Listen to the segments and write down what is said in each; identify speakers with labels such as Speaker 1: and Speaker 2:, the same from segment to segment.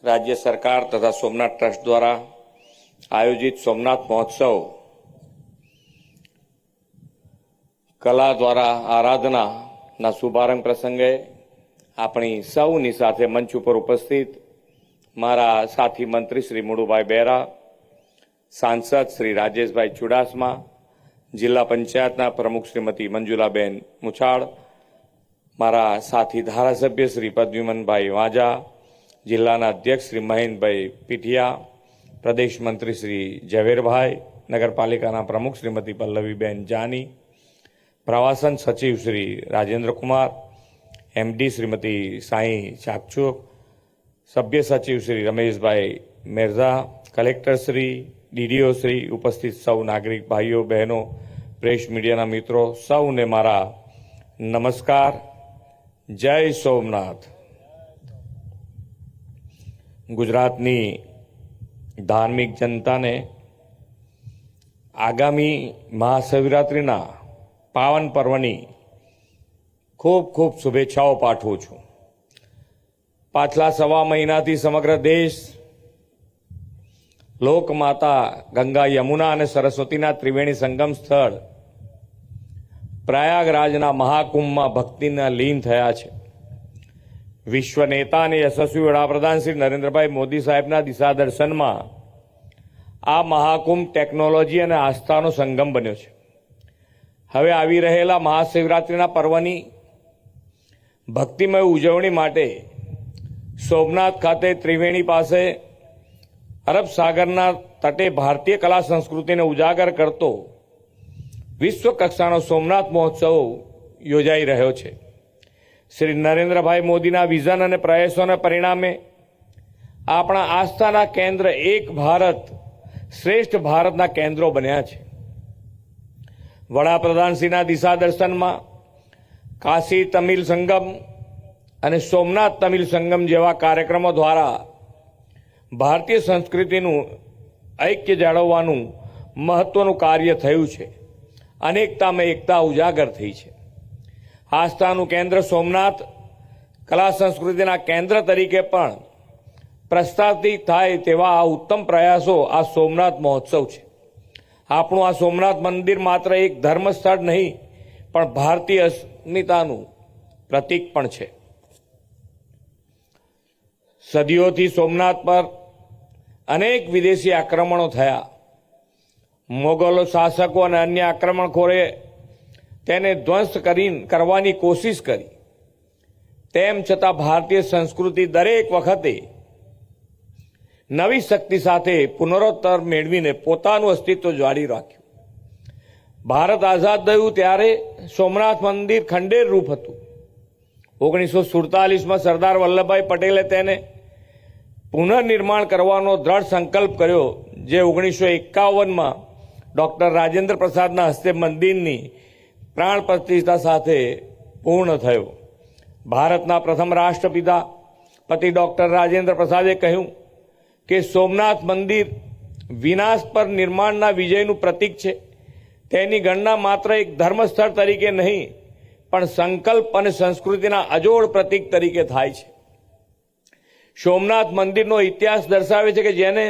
Speaker 1: राज्य सरकार तथा सोमनाथ ट्रस्ट द्वारा आयोजित सोमनाथ महोत्सव कला द्वारा आराधना ना शुभारंभ प्रसंगे अपनी सौनी साथे मंच पर उपस्थित मारा साथी मंत्री श्री मुड़ुभाई बेरा, सांसद श्री राजेशभाई चुडासमा, जिला पंचायतना प्रमुख श्रीमती मंजुलाबेन मुछाड़, मारा साथी धारासभ्य श्री पद्ममनभाई वाजा, जिल्लाना अध्यक्ष श्री महेंद्रभाई पीठिया, प्रदेश मंत्री श्री झवेरभाई, नगरपालिकाना प्रमुख श्रीमती पल्लवीबेन जानी, प्रवासन सचिव श्री राजेंद्र कुमार, एमडी श्रीमती साई चाकचुक, सभ्य सचिव श्री रमेशभाई मिर्जा, कलेक्टर श्री, डीडीओ श्री, उपस्थित सौ नागरिक भाईओ बहनों, प्रेस मीडियाना मित्रों, सौने मारा नमस्कार। जय सोमनाथ। गुजरातनी धार्मिक जनता ने आगामी महाशिवरात्रिना पावन पर्वनी खूब खूब शुभेच्छाओं पाठवुं छुं। पाछला सवा महीनाथी समग्र देश लोकमाता गंगा यमुना और सरस्वतीना त्रिवेणी संगम स्थल प्रयागराजना महाकुंभ में भक्तिना लीन थया छे। विश्व नेता ने यशस्वी वडाप्रधान श्री नरेन्द्रभाई मोदी साहेबना दिशा दर्शन में आ महाकुंभ टेक्नोलॉजी और आस्थानो संगम बन्यो छे। हवे आवी रहेला महाशिवरात्रिना पर्वनी भक्तिमय उजवणी माटे सोमनाथ खाते त्रिवेणी पासे अरब सागरना तटे भारतीय कला संस्कृति ने उजागर करतो विश्व कक्षानो सोमनाथ महोत्सव योजाई रह्यो छे। श्री नरेन्द्रभाई मोदीना विजन और प्रयासों परिणामे आपणा आस्थाना केन्द्र एक भारत श्रेष्ठ भारतना केन्द्रो बन्या छे। वडाप्रधानश्रीना दिशा दर्शन में काशी तमिल संगम और सोमनाथ तमिल संगम जेवा कार्यक्रमों द्वारा भारतीय संस्कृतिनु ऐक्य जाळववानुं महत्वनुं कार्य थयुं छे। अनेकता में एकता उजागर थई छे। आस्थानुं केन्द्र सोमनाथ कला संस्कृतिना केन्द्र तरीके पण प्रस्थापित थाय तेवा आ उत्तम प्रयासों आ सोमनाथ महोत्सव छे। આપણું આ સોમનાથ મંદિર માત્ર એક ધર્મસ્થળ નહીં પણ ભારતીય અસ્મિતાનું પ્રતીક પણ છે। સદીઓથી સોમનાથ પર અનેક વિદેશી આક્રમણો થયા। મોગલો શાસકો અને અન્ય આક્રમણખોરે તેને ધ્વંસ કરવાની કોશિશ કરી। તેમ છતાં ભારતીય સંસ્કૃતિ દરેક વખતે नवी शक्ति साथे पुनरोत्तर मेळवीने पोतानुं अस्तित्व जाळवी राख्युं। भारत आजाद थयुं त्यारे सोमनाथ मंदिर खंडेर रूप हतुं। 1947 में सरदार वल्लभभाई पटेले तेने पुनर्निर्माण करवानो दृढ़ संकल्प कर्यो, जे 1951 में डॉक्टर राजेंद्र प्रसादना हस्ते मंदिरनी प्राण प्रतिष्ठा साथे पूर्ण थयो। भारतना प्रथम राष्ट्रपिता पति डॉक्टर राजेंद्र प्रसादे कह्युं कि सोमनाथ मंदिर विनाश पर निर्माणना विजयनुं प्रतीक छे। तेनी गणना मात्र एक धर्मस्थळ तरीके नहीं पण संकल्प और संस्कृतिना अजोड़ प्रतीक तरीके थाय छे। सोमनाथ मंदिरनो इतिहास दर्शावे छे कि जेने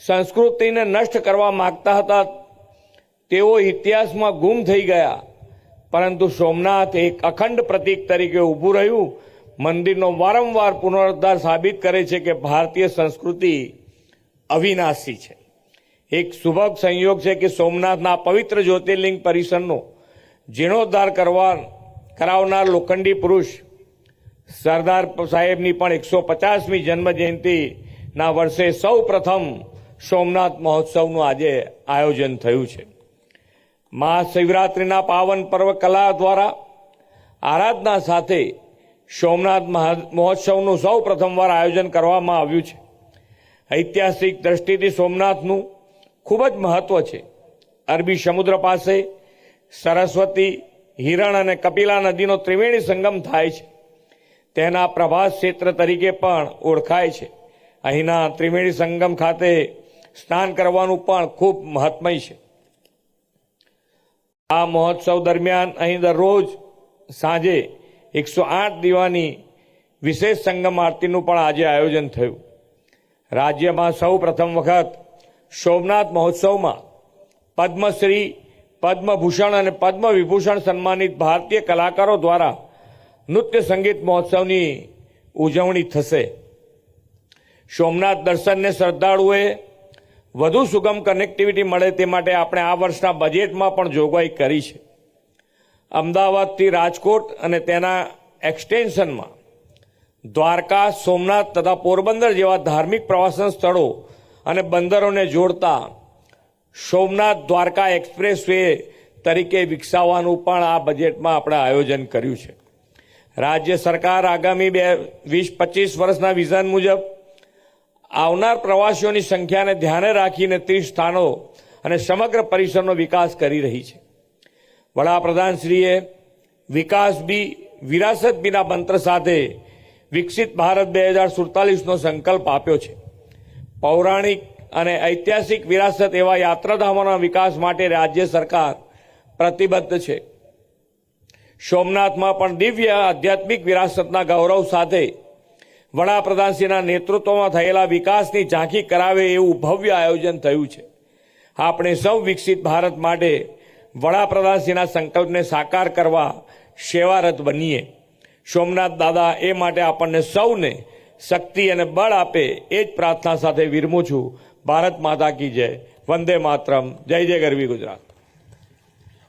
Speaker 1: संस्कृतिने नष्ट करवा मागता हता तेओ इतिहासमां गुम थई गया, परंतु सोमनाथ एक अखंड प्रतीक तरीके ऊभुं रह्युं। मंदिरनो वारंवार पुनरुद्धार साबित करे छे कि भारतीय संस्कृति अविनाशी छे। एक सुभग संयोग छे कि सोमनाथना पवित्र ज्योतिर्लिंग परिसरनो जीर्णोद्धार करावनार लोखंडी पुरुष सरदार साहेबनी पण 150મી जन्म जयंतीना वर्षे सौ प्रथम सोमनाथ महोत्सवनुं आजे आयोजन थयुं छे। महाशिवरात्रिना पावन पर्व कला द्वारा आराधना साथे सोमनाथ महोत्सवનું સૌ પ્રથમવાર આયોજન કરવામાં આવ્યું છે। ઐતિહાસિક દ્રષ્ટિથી સોમનાથનું ખૂબ જ મહત્વ છે। અરબી સમુદ્ર પાસે સરસ્વતી, હિરણ અને કપિલા નદીનો ત્રિવેણી સંગમ થાય છે। તેના પ્રભાસ ક્ષેત્ર તરીકે પણ ઓળખાય છે। અહીંના ત્રિવેણી સંગમ ખાતે સ્નાન કરવાનું પણ ખૂબ મહત્મય છે। આ મહોત્સવ દરમિયાન અહીં દરરોજ સાંજે 108 દીવાની વિશેષ સંગમ આરતીનું પણ આજે આયોજન થયું। રાજ્યમાં સૌ પ્રથમ વખત સોમનાથ મહોત્સવમાં પદ્મશ્રી, પદ્મભૂષણ અને પદ્મવિભૂષણ સન્માનિત ભારતીય કલાકારો દ્વારા નૃત્ય સંગીત મહોત્સવની ઉજવણી થશે. સોમનાથ દર્શનને શ્રદ્ધાળુઓએ વધુ સુગમ કનેક્ટિવિટી મળે તે માટે આપણે આ વર્ષના બજેટમાં પણ જોગવાઈ કરી છે. અમદાવાદથી રાજકોટ અને તેના એક્સટેન્શનમાં દ્વારકા, સોમનાથ તથા પોરબંદર જેવા ધાર્મિક પ્રવાસન સ્થળો અને બંદરોને જોડતા સોમનાથ દ્વારકા એક્સપ્રેસ વે તરીકે વિકસાવવાનું પણ આ બજેટમાં આપણે આયોજન કર્યું છે. રાજ્ય સરકાર આગામી 20-25 વર્ષના વિઝન મુજબ આવનાર પ્રવાસીઓની સંખ્યાને ધ્યાને રાખીને 30 સ્થાનો અને સમગ્ર પરિસરનો વિકાસ કરી રહી છે. વડાપ્રધાનશ્રીએ વિકાસ બી વિરાસત બીના મંત્ર સાથે વિકસિત ભારત 2047નો સંકલ્પ આપ્યો છે. પૌરાણિક અને ઐતિહાસિક વિરાસત એવા યાત્રાધામોના વિકાસ માટે રાજ્ય સરકાર પ્રતિબદ્ધ છે. સોમનાથમાં પણ દિવ્ય આધ્યાત્મિક વિરાસતના ગૌરવ સાથે વડાપ્રધાનશ્રીના નેતૃત્વમાં થયેલા વિકાસની ઝાંખી કરાવે એવું ભવ્ય આયોજન થયું છે. આપણે સૌ વિકસિત ભારત માટે વડાપ્રધાનશ્રીના સંકલ્પને સાકાર કરવા સેવારત બનીએ. સોમનાથ દાદા એ માટે આપણને સૌને શક્તિ અને બળ આપે એ જ પ્રાર્થના સાથે વિરમું છું. ભારત માતા કી જય. વંદે માતરમ. જય જય ગરવી ગુજરાત.